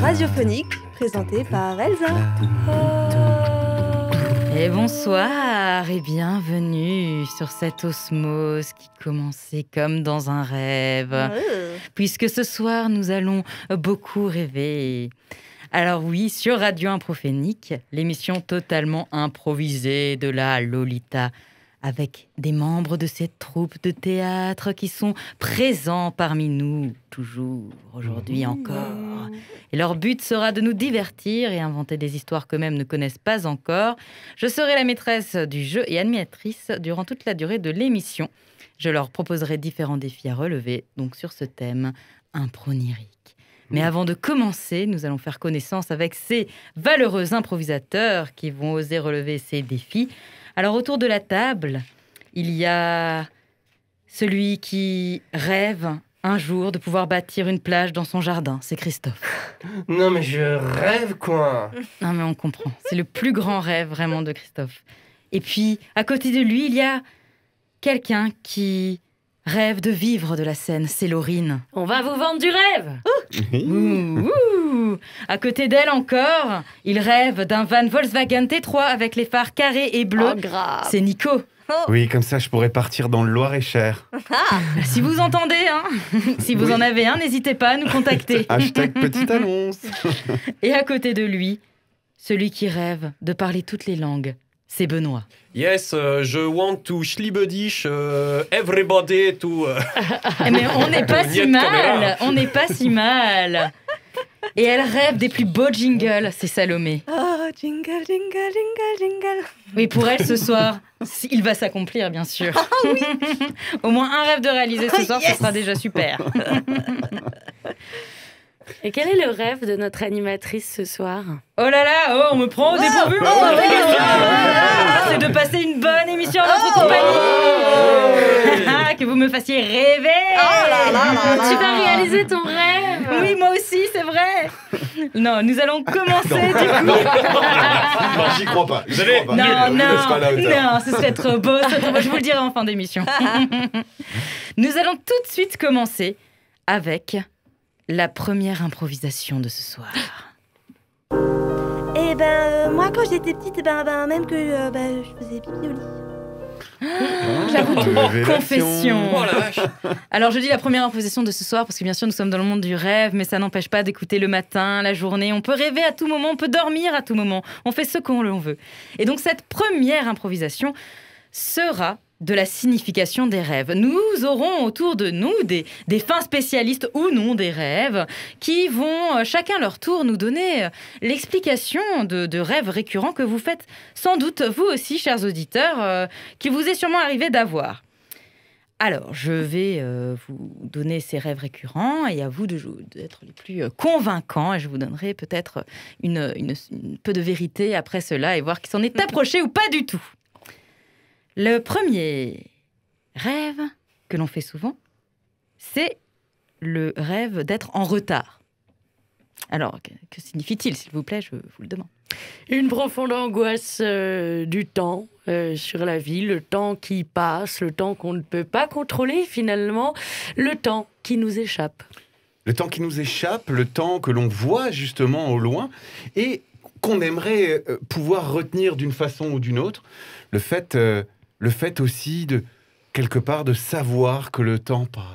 Radiophonique présenté par Elsa. Et bonsoir et bienvenue sur cette osmose qui commençait comme dans un rêve. Puisque ce soir, nous allons beaucoup rêver. Alors oui, sur Radio Improphonique, l'émission totalement improvisée de la Lolita, avec des membres de cette troupe de théâtre qui sont présents parmi nous, toujours, aujourd'hui encore. Et leur but sera de nous divertir et inventer des histoires qu'eux-mêmes ne connaissent pas encore. Je serai la maîtresse du jeu et animatrice durant toute la durée de l'émission. Je leur proposerai différents défis à relever, donc sur ce thème impronirique. Mais avant de commencer, nous allons faire connaissance avec ces valeureux improvisateurs qui vont oser relever ces défis. Alors, autour de la table, il y a celui qui rêve un jour de pouvoir bâtir une plage dans son jardin. C'est Christophe. Non, mais je rêve, quoi. Non, mais on comprend. C'est le plus grand rêve, vraiment, de Christophe. Et puis, à côté de lui, il y a quelqu'un qui rêve de vivre de la scène. C'est Laurine. On va vous vendre du rêve. À côté d'elle encore, il rêve d'un van Volkswagen T3 avec les phares carrés et bleus. Oh, grave. C'est Nico. Oui, comme ça, je pourrais partir dans le Loir-et-Cher. Si vous entendez, si vous en avez un, n'hésitez pas à nous contacter. Hashtag petite annonce. Et à côté de lui, celui qui rêve de parler toutes les langues, c'est Benoît. Yes, je want to schliebedish everybody to... Mais on n'est pas si mal, on n'est pas si mal. Et elle rêve des plus beaux jingles, c'est Salomé. Oh, jingle, jingle, jingle, jingle. Oui, pour elle, ce soir, il va s'accomplir, bien sûr. Au moins un rêve de réaliser ce soir, ce sera déjà super. Et quel est le rêve de notre animatrice ce soir? Oh là là, on me prend au dépourvu. C'est de passer une bonne émission à votre compagnie. Que vous me fassiez rêver. Tu vas réaliser ton rêve. Oui, moi aussi, c'est vrai. Non, nous allons commencer du coup. Non, j'y crois pas. Non, ce serait trop beau. Je vous le dirai en fin d'émission. Nous allons tout de suite commencer avec la première improvisation de ce soir. Eh ben, moi, quand j'étais petite, même que je faisais pipi au lit. J'avoue, confession. Oh la vache. Alors, je dis la première improvisation de ce soir parce que bien sûr, nous sommes dans le monde du rêve, mais ça n'empêche pas d'écouter le matin, la journée. On peut rêver à tout moment, on peut dormir à tout moment. On fait ce qu'on veut. Et donc, cette première improvisation sera de la signification des rêves. Nous aurons autour de nous des fins spécialistes ou non des rêves qui vont chacun leur tour nous donner l'explication de rêves récurrents que vous faites sans doute vous aussi, chers auditeurs, qui vous est sûrement arrivé d'avoir. Alors, je vais vous donner ces rêves récurrents et à vous d'être les plus convaincants et je vous donnerai peut-être une peu de vérité après cela et voir qui s'en est approché ou pas du tout. Le premier rêve que l'on fait souvent, c'est le rêve d'être en retard. Alors, que signifie-t-il, s'il vous plaît, je vous le demande. Une profonde angoisse du temps sur la vie, le temps qui passe, le temps qu'on ne peut pas contrôler finalement, le temps qui nous échappe. Le temps qui nous échappe, le temps que l'on voit justement au loin et qu'on aimerait pouvoir retenir d'une façon ou d'une autre. Le fait aussi de, quelque part, de savoir que le temps passe.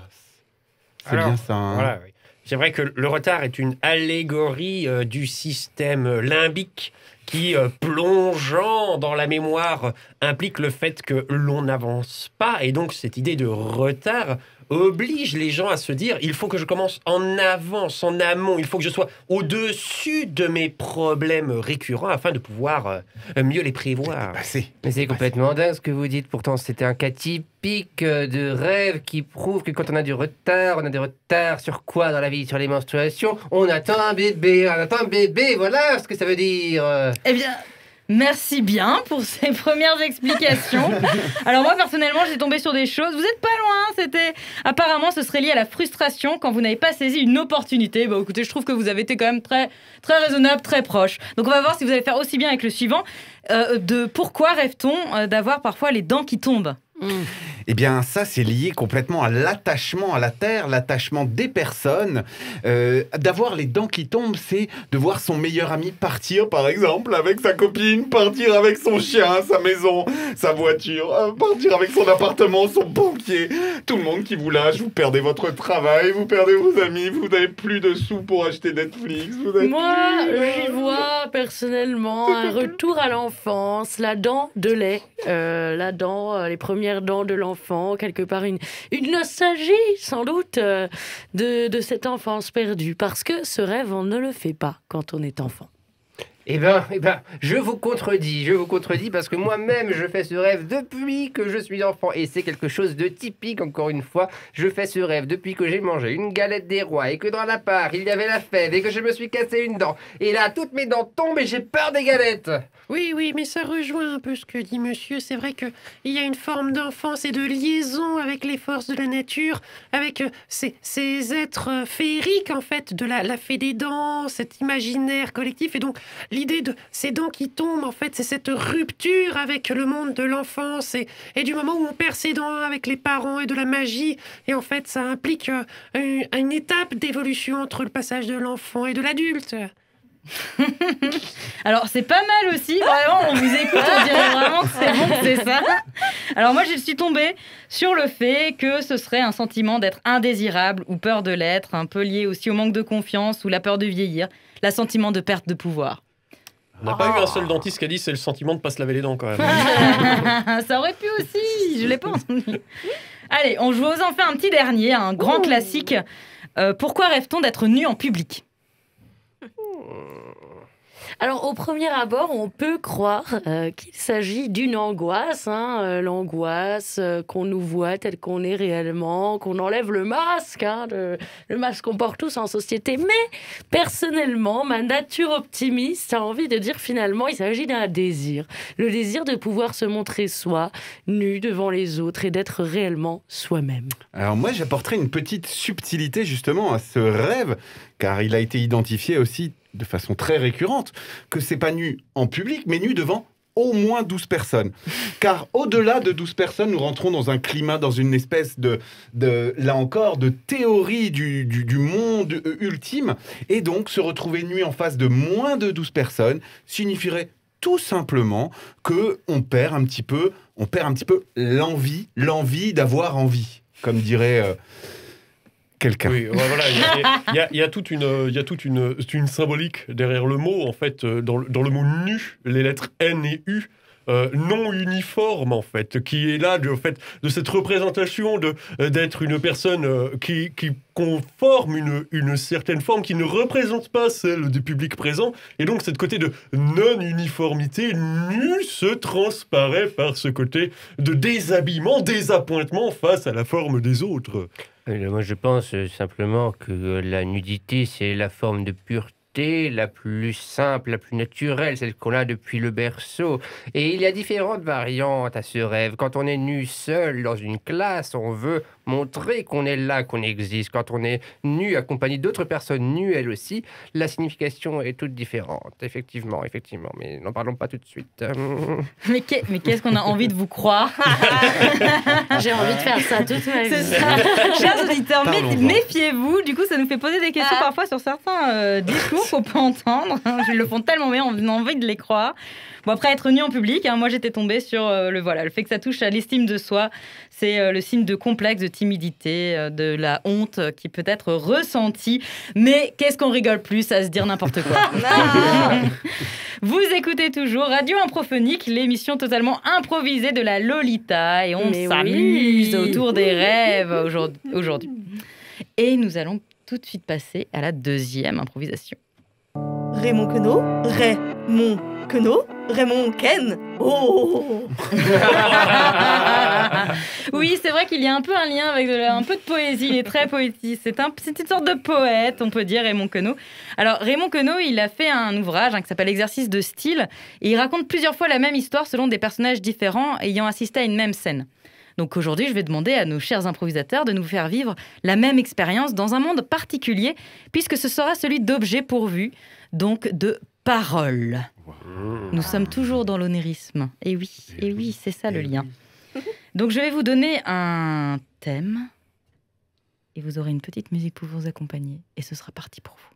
C'est bien ça. Voilà, oui. C'est vrai que le retard est une allégorie du système limbique qui, plongeant dans la mémoire, implique le fait que l'on n'avance pas. Et donc, cette idée de retard oblige les gens à se dire, il faut que je commence en avance, en amont, il faut que je sois au-dessus de mes problèmes récurrents afin de pouvoir mieux les prévoir. Mais c'est complètement dingue ce que vous dites. Pourtant, c'était un cas typique de rêve qui prouve que quand on a du retard sur quoi dans la vie? Sur les menstruations. On attend un bébé, voilà ce que ça veut dire. Eh bien... Merci bien pour ces premières explications. Alors moi, personnellement, j'ai tombé sur des choses. Vous n'êtes pas loin, apparemment, ce serait lié à la frustration quand vous n'avez pas saisi une opportunité. Bah écoutez, je trouve que vous avez été quand même très, très raisonnable, très proche. Donc on va voir si vous allez faire aussi bien avec le suivant. De pourquoi rêve-t-on d'avoir parfois les dents qui tombent ? Eh bien, ça, c'est lié complètement à l'attachement à la terre, l'attachement des personnes. D'avoir les dents qui tombent, c'est de voir son meilleur ami partir, par exemple, avec sa copine, partir avec son chien, sa maison, sa voiture, partir avec son appartement, son banquier. Tout le monde qui vous lâche, vous perdez votre travail, vous perdez vos amis, vous n'avez plus de sous pour acheter Netflix. Moi, j'y vois personnellement un retour à l'enfance, la dent de lait, les premières dents de l'enfant, quelque part une nostalgie sans doute de cette enfance perdue, parce que ce rêve, on ne le fait pas quand on est enfant. Eh ben, je vous contredis parce que moi-même, je fais ce rêve depuis que je suis enfant et c'est quelque chose de typique, encore une fois. Je fais ce rêve depuis que j'ai mangé une galette des rois et que dans la part, il y avait la fève et que je me suis cassé une dent. Et là, toutes mes dents tombent et j'ai peur des galettes. Oui, mais ça rejoint un peu ce que dit monsieur. C'est vrai qu'il y a une forme d'enfance et de liaison avec les forces de la nature, avec ces êtres féeriques, en fait, de la fée des dents, cet imaginaire collectif. Et donc, l'idée de ces dents qui tombent, en fait, c'est cette rupture avec le monde de l'enfance et du moment où on perd ses dents avec les parents et de la magie. Et en fait, ça implique une étape d'évolution entre le passage de l'enfant et de l'adulte. Alors c'est pas mal aussi, vraiment, on vous écoute, on dirait vraiment que c'est bon, c'est ça. Alors moi je suis tombée sur le fait que ce serait un sentiment d'être indésirable ou peur de l'être, un peu lié aussi au manque de confiance ou la peur de vieillir, l'assentiment de perte de pouvoir. On n'a pas eu un seul dentiste qui a dit c'est le sentiment de pas se laver les dents quand même. Ça aurait pu aussi, je l'ai pas entendu. Allez, on vous en fait un petit dernier, un grand classique. Pourquoi rêve-t-on d'être nu en public ? Alors, au premier abord, on peut croire qu'il s'agit d'une angoisse, l'angoisse qu'on nous voit tel qu'on est réellement, qu'on enlève le masque, le masque qu'on porte tous en société. Mais, personnellement, ma nature optimiste a envie de dire finalement, il s'agit d'un désir. Le désir de pouvoir se montrer soi, nu devant les autres et d'être réellement soi-même. Alors moi, j'apporterai une petite subtilité justement à ce rêve, car il a été identifié aussi de façon très récurrente, que c'est pas nu en public, mais nu devant au moins 12 personnes. Car au-delà de 12 personnes, nous rentrons dans un climat, dans une espèce de là encore, de théorie du monde ultime. Et donc, se retrouver nu en face de moins de 12 personnes signifierait tout simplement qu'on perd un petit peu l'envie d'avoir envie, comme dirait... quelqu'un. Oui, voilà, il y a toute une symbolique derrière le mot, en fait, dans le mot nu, les lettres N et U, non uniforme, en fait, qui est là, de cette représentation d'être une personne qui conforme une certaine forme, qui ne représente pas celle du public présent, et donc cette côté de non-uniformité, nu se transparaît par ce côté de déshabillement, désappointement face à la forme des autres. Moi, je pense simplement que la nudité, c'est la forme de pureté la plus simple, la plus naturelle, celle qu'on a depuis le berceau. Et il y a différentes variantes à ce rêve. Quand on est nu seul dans une classe, on veut montrer qu'on est là, qu'on existe. Quand on est nu, accompagné d'autres personnes nues, elles aussi, la signification est toute différente. Effectivement. Mais n'en parlons pas tout de suite. Mais qu'est-ce qu'on a envie de vous croire? J'ai envie de faire ça toute ma vie. C'est ça. Chers auditeurs, méfiez-vous. Du coup, ça nous fait poser des questions parfois sur certains discours. qu'on peut entendre. Ils le font tellement bien, on a envie de les croire. Bon, après être nu en public, moi j'étais tombée sur le fait que ça touche à l'estime de soi. C'est le signe de complexe, de timidité, de la honte qui peut être ressentie. Mais qu'est-ce qu'on rigole plus à se dire n'importe quoi. Vous écoutez toujours Radio Improphonique, l'émission totalement improvisée de la Lolita. Et on s'amuse autour des rêves aujourd'hui. Et nous allons tout de suite passer à la deuxième improvisation. Raymond Queneau, Raymond Queneau, Raymond Ken. Oh. Oui, c'est vrai qu'il y a un peu un lien avec un peu de poésie. Il est très poétique. C'est une sorte de poète, on peut dire, Raymond Queneau. Alors, Raymond Queneau, il a fait un ouvrage qui s'appelle Exercice de style. Et il raconte plusieurs fois la même histoire selon des personnages différents ayant assisté à une même scène. Donc aujourd'hui, je vais demander à nos chers improvisateurs de nous faire vivre la même expérience dans un monde particulier, puisque ce sera celui d'objets pourvus, donc de paroles. Nous sommes toujours dans l'onérisme. Et oui, c'est ça le lien. Donc je vais vous donner un thème, et vous aurez une petite musique pour vous accompagner, et ce sera parti pour vous.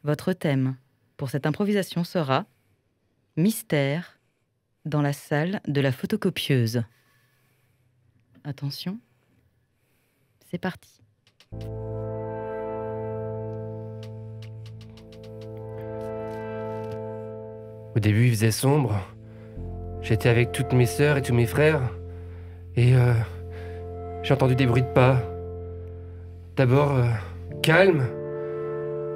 Votre thème pour cette improvisation sera « Mystère dans la salle de la photocopieuse ». Attention, c'est parti. Au début, il faisait sombre. J'étais avec toutes mes sœurs et tous mes frères. Et j'ai entendu des bruits de pas. D'abord calme,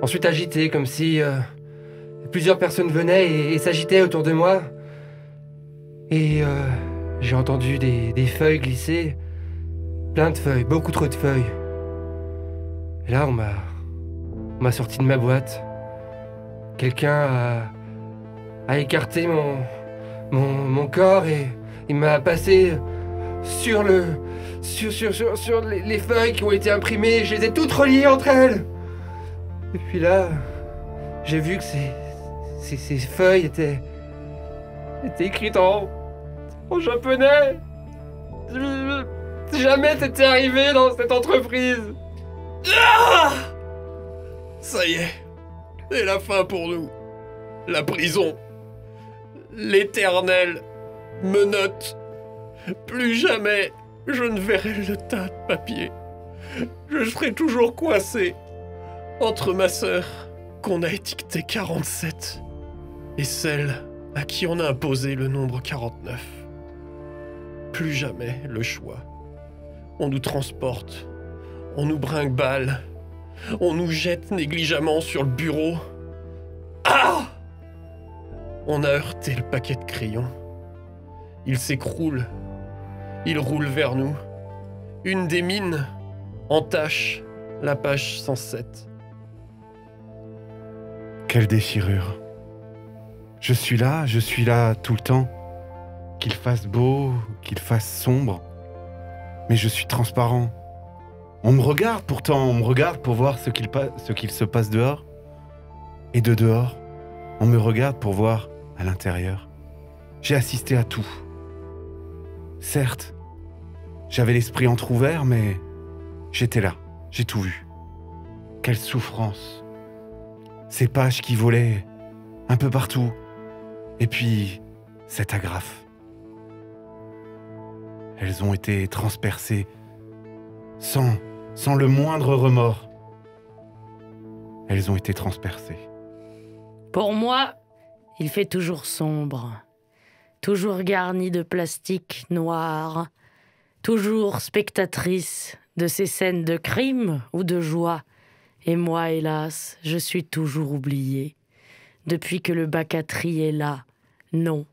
ensuite agité, comme si plusieurs personnes venaient et s'agitaient autour de moi. Et j'ai entendu des feuilles glisser. Plein de feuilles, beaucoup trop de feuilles. Et là, on m'a sorti de ma boîte. Quelqu'un a écarté mon corps et il m'a passé sur les feuilles qui ont été imprimées. Je les ai toutes reliées entre elles. Et puis là, j'ai vu que ces feuilles étaient écrites en japonais. Jamais t'étais arrivé dans cette entreprise. Ah, ça y est, c'est la fin pour nous. La prison, l'éternelle menotte. Plus jamais je ne verrai le tas de papier. Je serai toujours coincé entre ma sœur, qu'on a étiquetée 47, et celle à qui on a imposé le nombre 49. Plus jamais le choix. On nous transporte, on nous brinque-balle, on nous jette négligemment sur le bureau. Ah! On a heurté le paquet de crayons. Il s'écroule, il roule vers nous. Une des mines entache la page 107. Quelle déchirure. Je suis là tout le temps. Qu'il fasse beau, qu'il fasse sombre. Mais je suis transparent. On me regarde pourtant, on me regarde pour voir ce qu'il se passe dehors. Et de dehors, on me regarde pour voir à l'intérieur. J'ai assisté à tout. Certes, j'avais l'esprit entrouvert, mais j'étais là, j'ai tout vu. Quelle souffrance. Ces pages qui volaient un peu partout. Et puis, cette agrafe. Elles ont été transpercées sans le moindre remords. Elles ont été transpercées. Pour moi, il fait toujours sombre, toujours garni de plastique noir, toujours spectatrice de ces scènes de crime ou de joie. Et moi, hélas, je suis toujours oubliée. Depuis que le bac à tri est là, non,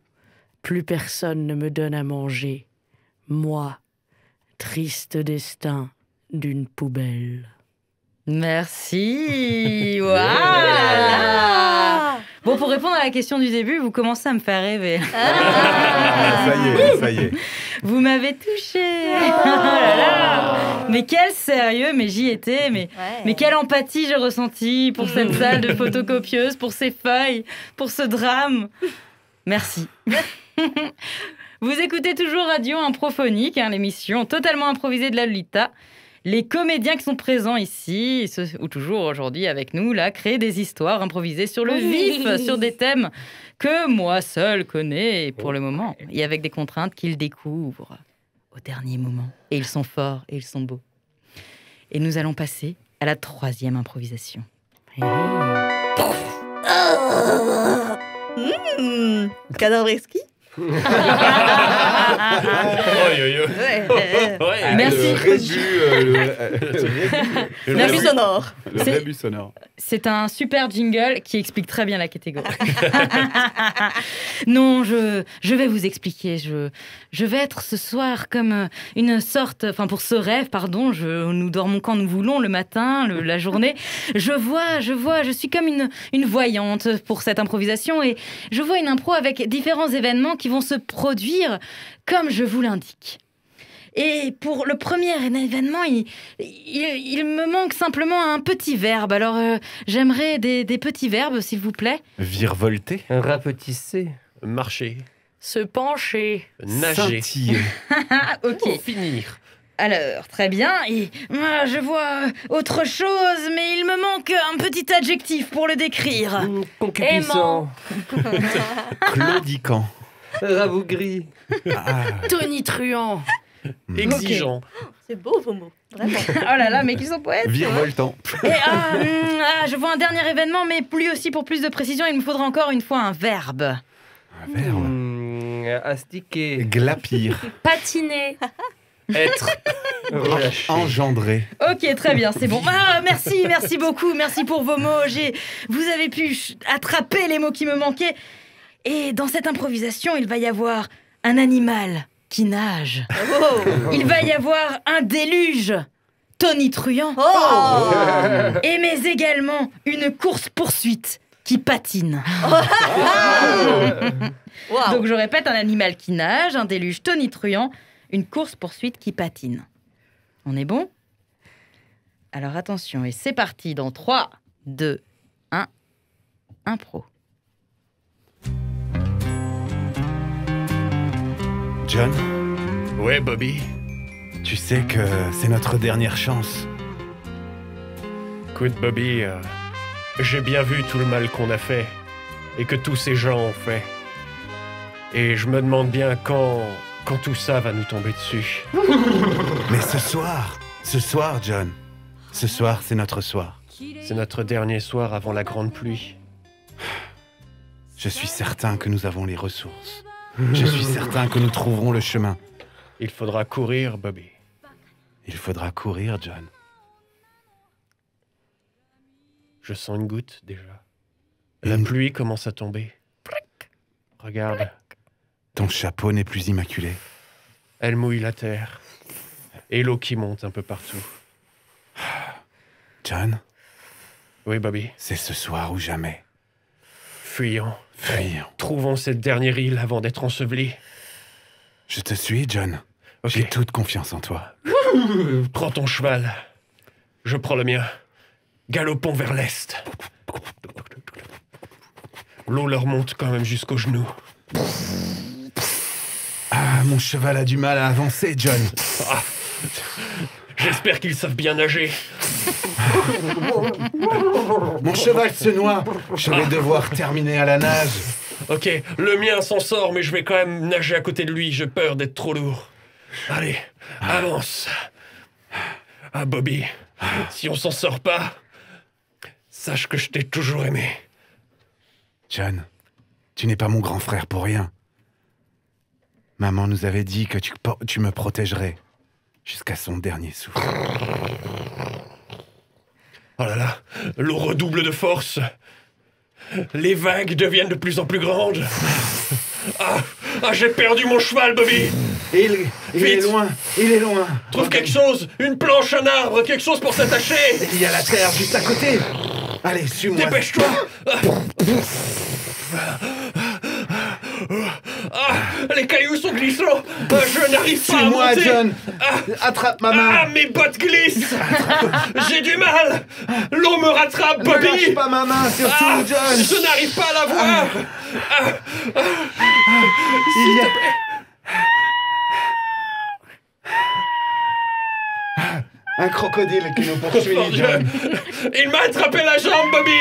plus personne ne me donne à manger. Moi, triste destin d'une poubelle. Merci. Waouh. Bon, pour répondre à la question du début, vous commencez à me faire rêver. Ça y est. Vous m'avez touchée. Oh là là. Mais quel sérieux, mais j'y étais. Mais quelle empathie j'ai ressentie pour cette salle de photocopieuse, pour ces feuilles, pour ce drame. Merci. Vous écoutez toujours Radio Improphonique, l'émission totalement improvisée de la Lolita. les comédiens qui sont présents ici, ou toujours aujourd'hui avec nous, là, créent des histoires improvisées sur le vif, sur des thèmes que moi seul connais pour le moment, et avec des contraintes qu'ils découvrent au dernier moment. Et ils sont forts et ils sont beaux. Et nous allons passer à la 3e improvisation. Cadavre exquis. Aïe, aïe, aïe. Ouais. Merci. Le rébus, Le rébus sonore. le rébus sonore. C'est un super jingle qui explique très bien la catégorie. Non, je vais vous expliquer. Je vais être ce soir comme une sorte... Enfin, pour ce rêve, pardon, nous dormons quand nous voulons, le matin, la journée. Je suis comme une voyante pour cette improvisation et je vois une impro avec différents événements qui vont se produire comme je vous l'indique. Et pour le premier événement, il me manque simplement un petit verbe. Alors, j'aimerais des petits verbes, s'il vous plaît. Virevolter. Rapetisser. Marcher, Se pencher. nager, Scintiller. Ok. pour finir. Alors, très bien. Et moi, je vois autre chose, mais il me manque un petit adjectif pour le décrire. Concupiscent. Claudiquant. Rabougri. Ah, Tonitruant. Exigeant. C'est beau vos mots, vraiment. Oh là là, mais qu'ils sont poètes. virevoltant. Et je vois un dernier événement, mais plus aussi pour plus de précision, il me faudra encore une fois un verbe. Un verbe. Astiquer. Glapir. Patiner. Être. Relâcher. Engendrer. Ok, très bien, c'est bon. Merci beaucoup, merci pour vos mots. Vous avez pu attraper les mots qui me manquaient. Et dans cette improvisation, il va y avoir un animal qui nage. Il va y avoir un déluge tonitruant. Mais également une course-poursuite qui patine. Wow. Donc je répète, un animal qui nage, un déluge tonitruant, une course-poursuite qui patine. On est bon ? Alors attention, et c'est parti dans 3, 2, 1, impro. John, Ouais, Bobby. tu sais que c'est notre dernière chance. Écoute, Bobby, j'ai bien vu tout le mal qu'on a fait et que tous ces gens ont fait. Et je me demande bien quand tout ça va nous tomber dessus. Mais ce soir, John, ce soir, c'est notre soir. C'est notre dernier soir avant la grande pluie. Je suis certain que nous avons les ressources. Je suis certain que nous trouverons le chemin. Il faudra courir, Bobby. Il faudra courir, John. Je sens une goutte déjà. La pluie commence à tomber. Regarde, Ton chapeau n'est plus immaculé. elle mouille la terre. Et l'eau qui monte un peu partout. John, Oui, Bobby. c'est ce soir ou jamais. Fuyons. Fuyons. Trouvons cette dernière île avant d'être ensevelis. Je te suis, John. Ok. J'ai toute confiance en toi. Prends ton cheval. Je prends le mien. Galopons vers l'est. L'eau leur monte quand même jusqu'aux genoux. Ah, mon cheval a du mal à avancer, John. J'espère qu'ils savent bien nager. Mon cheval se noie. Je vais devoir terminer à la nage. Ok, le mien s'en sort, mais je vais quand même nager à côté de lui. J'ai peur d'être trop lourd. Allez, avance. Ah, Bobby, si on s'en sort pas, sache que je t'ai toujours aimé. John, tu n'es pas mon grand frère pour rien. Maman nous avait dit que tu me protégerais jusqu'à son dernier souffle. Oh là là, l'eau redouble de force. Les vagues deviennent de plus en plus grandes. J'ai perdu mon cheval, Bobby. Il est Vite. loin, il est loin. Trouve quelque chose, une planche, un arbre, quelque chose pour s'attacher. Il y a la terre juste à côté. Allez, suis-moi. Dépêche-toi. Les cailloux sont glissants. Je n'arrive pas à Suis-moi, monter. John. Attrape ma main. Mes bottes glissent. J'ai du mal. L'eau me rattrape, Ne Bobby. lâche pas ma main, surtout, John. Je n'arrive pas à la voir. Il y a... Un crocodile qui nous poursuit, Mon Dieu. John. Il m'a attrapé la jambe, Bobby.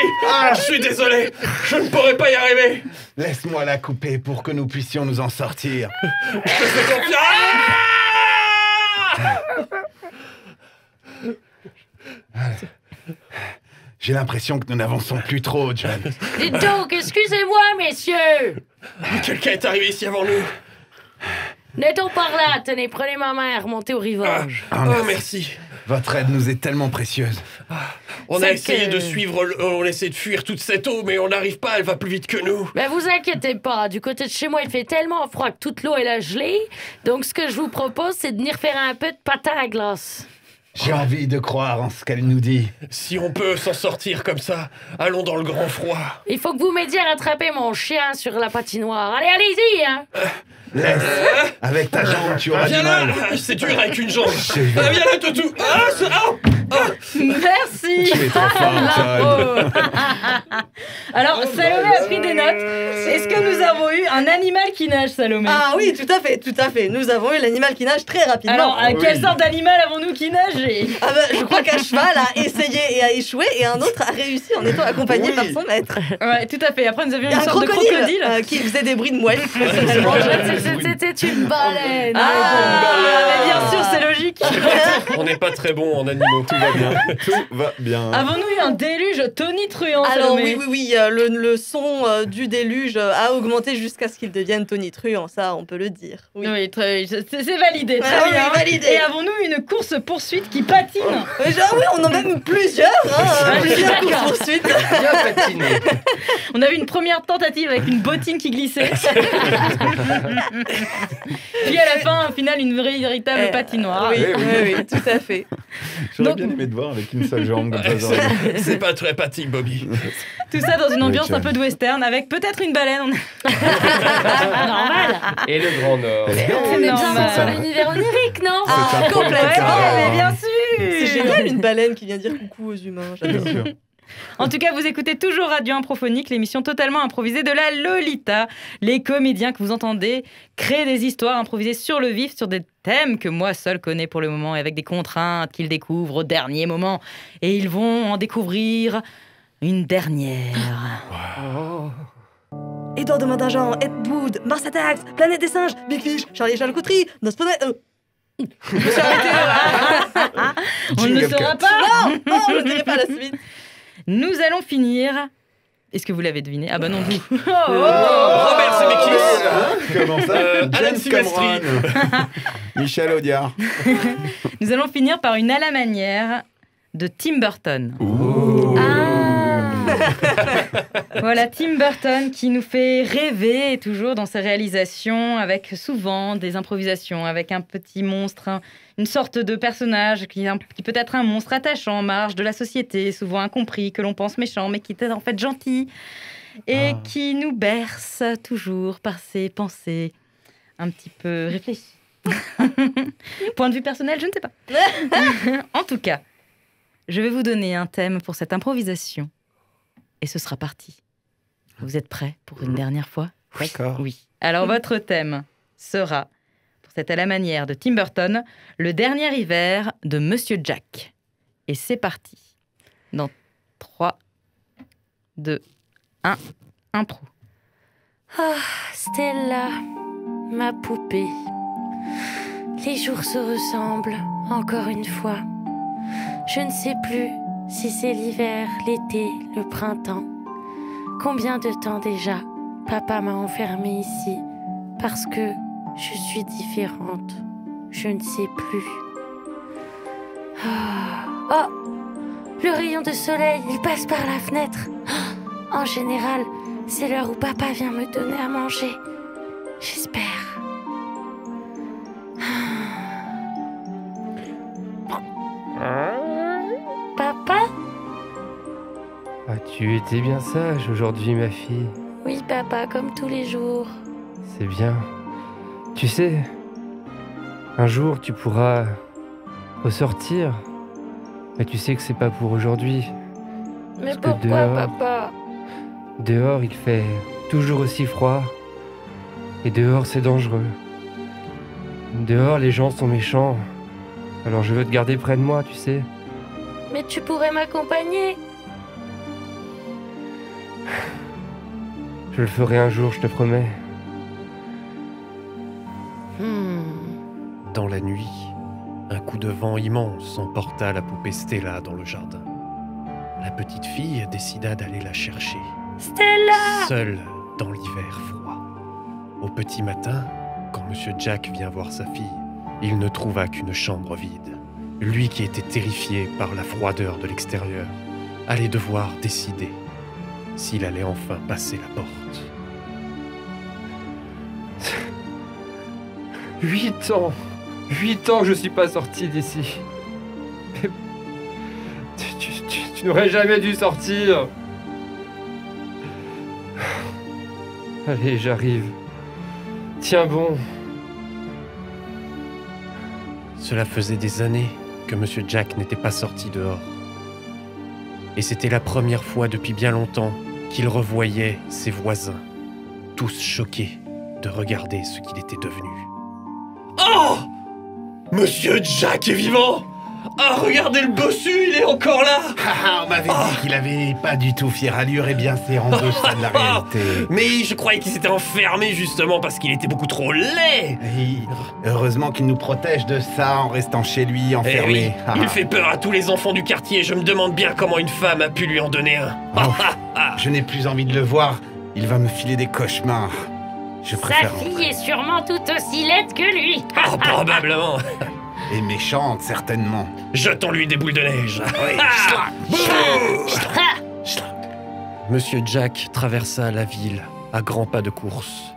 Je suis désolé. Je ne pourrais pas y arriver. Laisse-moi la couper pour que nous puissions nous en sortir. Je te fais confiance. J'ai l'impression que nous n'avançons plus trop, John. Dites donc, excusez-moi, messieurs. Quelqu'un est arrivé ici avant nous. N'est-on par là? Tenez, prenez ma main et remontez au rivage. Oh, merci. Votre aide nous est tellement précieuse. On a C'est essayé que- de suivre, on a essayé de fuir toute cette eau, mais on n'arrive pas, elle va plus vite que nous. Mais vous inquiétez pas, du côté de chez moi, il fait tellement froid que toute l'eau est là gelée. Donc, ce que je vous propose, c'est de venir faire un peu de patin à glace. J'ai envie de croire en ce qu'elle nous dit. Si on peut s'en sortir comme ça, allons dans le grand froid. Il faut que vous m'aidiez à rattraper mon chien sur la patinoire. Allez, allez-y, hein. Laisse. Avec ta jambe, tu auras Viens du là. mal. C'est dur avec une jambe. Je vais. Viens là, Toutou. Merci. Tu es trop fort, John. Alors, Salomé a pris des notes. Est-ce que nous avons eu un animal qui nage, Salomé? Ah oui, tout à fait, tout à fait. Nous avons eu l'animal qui nage très rapidement. Alors, quelle Oui. sorte d'animal avons-nous qui nageait? Ah bah, je crois qu'un cheval a essayé et a échoué et un autre a réussi en étant accompagné Oui. par son maître. Ouais, tout à fait. Après, nous avions Il y a une un sorte de crocodile. qui faisait des bruits de mouette. personnellement. C'était une baleine. Mais bien sûr, c'est logique. On n'est pas très bon en animaux. Tout va bien. Tout va bien. Avons-nous eu un déluge tonitruant, Alors Salomé? oui, le son du déluge a augmenté jusqu'à ce qu'il devienne tonitruant, ça on peut le dire. Oui. Oui, c'est validé, très Ah oui, bien. validé. Et avons-nous une course-poursuite qui patine? Genre, oui, on en a même plusieurs, je suis plusieurs d'accord. courses-poursuites. Bien patiné. On a eu une première tentative avec une bottine qui glissait. Puis à la fin, au final, une véritable patinoire. Oui, oui. oui, tout à fait. J'aurais Donc- bien aimé te voir avec une seule jambe comme ça. C'est pas très pratique, Bobby. Tout ça dans une ambiance John. un peu de western avec peut-être une baleine. Normal. Et le Grand Nord. On est bien Normal. dans l'univers onirique, non? Ah, C'est un complètement. prolétariat. mais bien C'est sûr. génial, une baleine qui vient dire coucou aux humains. J'adore. Bien sûr. En tout cas, vous écoutez toujours Radio Improphonique, l'émission totalement improvisée de la Lolita. Les comédiens que vous entendez créent des histoires improvisées sur le vif, sur des thèmes que moi seul connais pour le moment, et avec des contraintes qu'ils découvrent au dernier moment. Et ils vont en découvrir une dernière. Edouard de Madinjean, Ed Wood, Mars Attacks, Planète des singes, Big Fish, Charlie et Charles Coutry, Nosferatu. Je me suis arrêtée. On ne le Jingle saura cut. pas. Non, je ne dirai pas la suite. Nous allons finir. Est-ce que vous l'avez deviné? Ah bah non, vous. Robert Zemeckis. Hein Comment ça Alan James Silvestri. Cameron. Michel Audiard. Nous allons finir par une à la manière de Tim Burton. Voilà, Tim Burton qui nous fait rêver toujours dans ses réalisations, avec souvent des improvisations, avec un petit monstre, une sorte de personnage qui peut être un monstre attachant en marge de la société, souvent incompris, que l'on pense méchant, mais qui est en fait gentil, et qui nous berce toujours par ses pensées un petit peu réfléchies. Point de vue personnel, je ne sais pas. En tout cas, je vais vous donner un thème pour cette improvisation. Et ce sera parti. Vous êtes prêts pour une dernière fois? D'accord. Oui. Alors, votre thème sera, pour cette à la manière de Tim Burton, le dernier hiver de Monsieur Jack. Et c'est parti. Dans 3, 2, 1, impro. Ah, Stella, ma poupée. Les jours se ressemblent, encore une fois. Je ne sais plus si c'est l'hiver, l'été, le printemps. Combien de temps déjà papa m'a enfermée ici parce que je suis différente. Je ne sais plus. Oh, le rayon de soleil, il passe par la fenêtre. En général, c'est l'heure où papa vient me donner à manger. J'espère. Papa? Ah, tu étais bien sage aujourd'hui, ma fille. Oui, papa, comme tous les jours. C'est bien. Tu sais, un jour tu pourras ressortir. Mais tu sais que c'est pas pour aujourd'hui. Mais que pourquoi, dehors- papa? Dehors, il fait toujours aussi froid. Et dehors, c'est dangereux. Dehors, les gens sont méchants. Alors je veux te garder près de moi, tu sais. Mais tu pourrais m'accompagner. Je le ferai un jour, je te promets. Dans la nuit, un coup de vent immense emporta la poupée Stella dans le jardin. La petite fille décida d'aller la chercher, Stella! seule dans l'hiver froid. Au petit matin, quand Monsieur Jack vient voir sa fille, il ne trouva qu'une chambre vide. Lui qui était terrifié par la froideur de l'extérieur, allait devoir décider s'il allait enfin passer la porte. 8 ans 8 ans que je suis pas sorti d'ici. Mais tu n'aurais jamais dû sortir. Allez, j'arrive. Tiens bon. Cela faisait des années que Monsieur Jack n'était pas sorti dehors. Et c'était la première fois depuis bien longtemps qu'il revoyait ses voisins, tous choqués de regarder ce qu'il était devenu. Oh! Monsieur Jack est vivant! Ah, regardez le bossu, il est encore là! On m'avait dit qu'il avait pas du tout fière allure, et bien c'est en deçà de la réalité. Mais je croyais qu'il s'était enfermé justement parce qu'il était beaucoup trop laid! Et heureusement qu'il nous protège de ça en restant chez lui, Eh enfermé. oui, il fait peur à tous les enfants du quartier, je me demande bien comment une femme a pu lui en donner un. Je n'ai plus envie de le voir, il va me filer des cauchemars. Je Sa préfère fille est sûrement tout aussi laide que lui. Ah, probablement. Et méchante, certainement. Jetons-lui des boules de neige. Monsieur Jack traversa la ville à grands pas de course,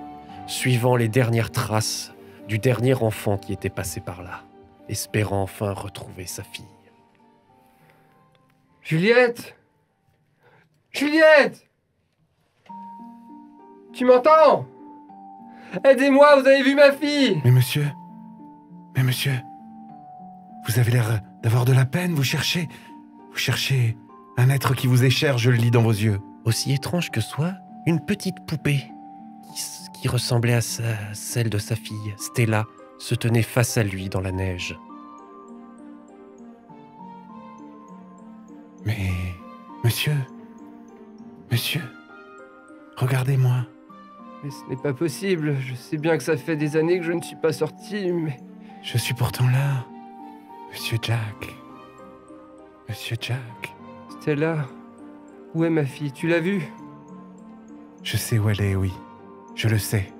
suivant les dernières traces du dernier enfant qui était passé par là, espérant enfin retrouver sa fille. Juliette! Juliette! Tu m'entends? Aidez-moi, vous avez vu ma fille! Mais monsieur, vous avez l'air d'avoir de la peine, vous cherchez un être qui vous est cher, je le lis dans vos yeux. Aussi étrange que soit, une petite poupée qui ressemblait à celle de sa fille, Stella, se tenait face à lui dans la neige. Mais, monsieur, regardez-moi. Mais ce n'est pas possible, je sais bien que ça fait des années que je ne suis pas sorti, mais... Je suis pourtant là, Monsieur Jack. Monsieur Jack. Stella, où est ma fille? Tu l'as vue? Je sais où elle est, oui. Je le sais.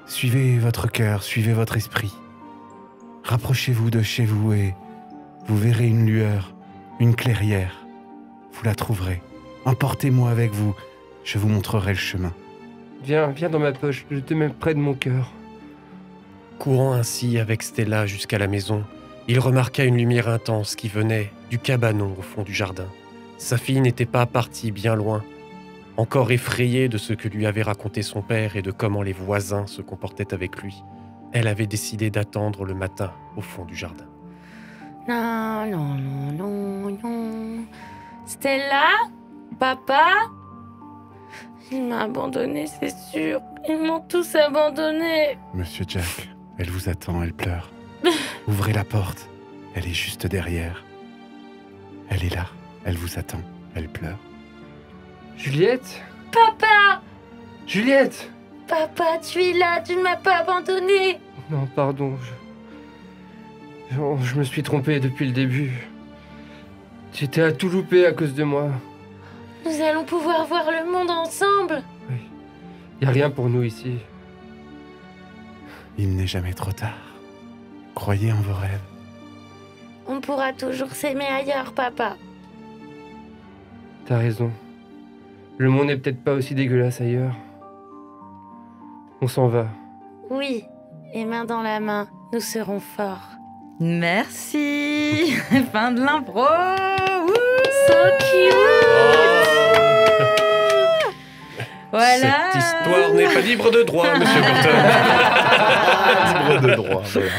Suivez votre cœur, suivez votre esprit. Rapprochez-vous de chez vous et vous verrez une lueur, une clairière. Vous la trouverez. Emportez-moi avec vous, je vous montrerai le chemin. Viens dans ma poche, je te mets près de mon cœur. Courant ainsi avec Stella jusqu'à la maison, il remarqua une lumière intense qui venait du cabanon au fond du jardin. Sa fille n'était pas partie bien loin, encore effrayée de ce que lui avait raconté son père et de comment les voisins se comportaient avec lui. Elle avait décidé d'attendre le matin au fond du jardin. Non. Stella? Papa? Il m'a abandonné, c'est sûr. Ils m'ont tous abandonné. Monsieur Jack, elle vous attend, elle pleure. Ouvrez la porte, elle est juste derrière. Elle est là, elle vous attend, elle pleure. Juliette? Papa! Juliette! Papa, tu es là, tu ne m'as pas abandonné. Non, pardon, je me suis trompé depuis le début. J'étais à tout louper à cause de moi. Nous allons pouvoir voir le monde ensemble. Y a rien pour nous ici. Il n'est jamais trop tard. Croyez en vos rêves. On pourra toujours s'aimer ailleurs, papa. T'as raison. Le monde n'est peut-être pas aussi dégueulasse ailleurs. On s'en va. Oui, et main dans la main, nous serons forts. Merci. Fin de l'impro. Wouh. So cute. Voilà. Cette histoire n'est pas libre de droit, monsieur Burton. Libre de droit, voilà.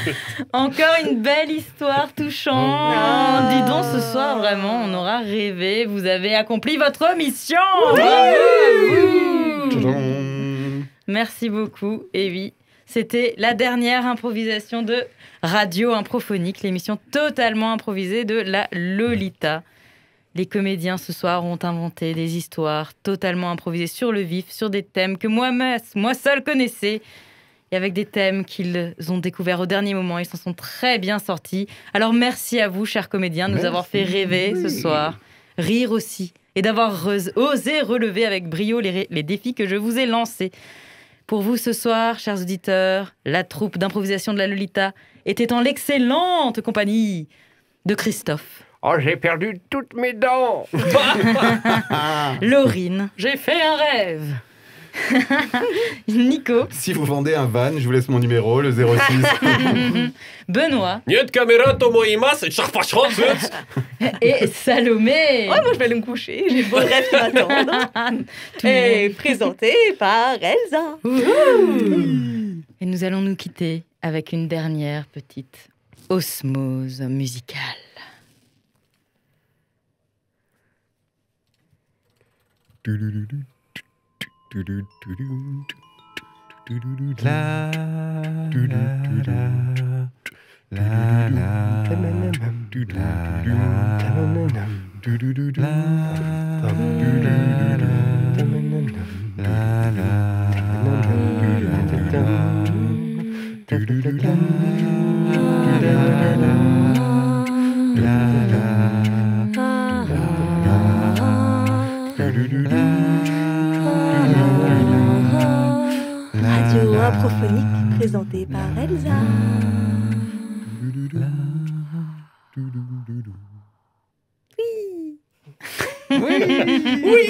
Encore une belle histoire touchante. Dis donc, ce soir, vraiment, on aura rêvé. Vous avez accompli votre mission. Bravo à vous. Tadam. Merci beaucoup. Et oui, C'était la dernière improvisation de Radio Improphonique, l'émission totalement improvisée de la Lolita. Les comédiens ce soir ont inventé des histoires totalement improvisées sur le vif, sur des thèmes que moi seul connaissais. Et avec des thèmes qu'ils ont découverts au dernier moment, ils s'en sont très bien sortis. Alors merci à vous, chers comédiens, de nous avoir fait rêver ce soir, rire aussi, et d'avoir osé relever avec brio les défis que je vous ai lancés. Pour vous ce soir, chers auditeurs, la troupe d'improvisation de la Lolita était en l'excellente compagnie de Christophe. Oh, j'ai perdu toutes mes dents. Laurine. J'ai fait un rêve. Nico. Si vous vendez un van, je vous laisse mon numéro, le 06. Benoît. Niet caméra, tomo imas, Et Salomé. Ouais, moi je vais aller me coucher, j'ai beau rêve qui m'attendent. Et présenté par Elsa. Et nous allons nous quitter avec une dernière petite osmose musicale. Radio Improphonique présentée par Elsa. Oui. Oui.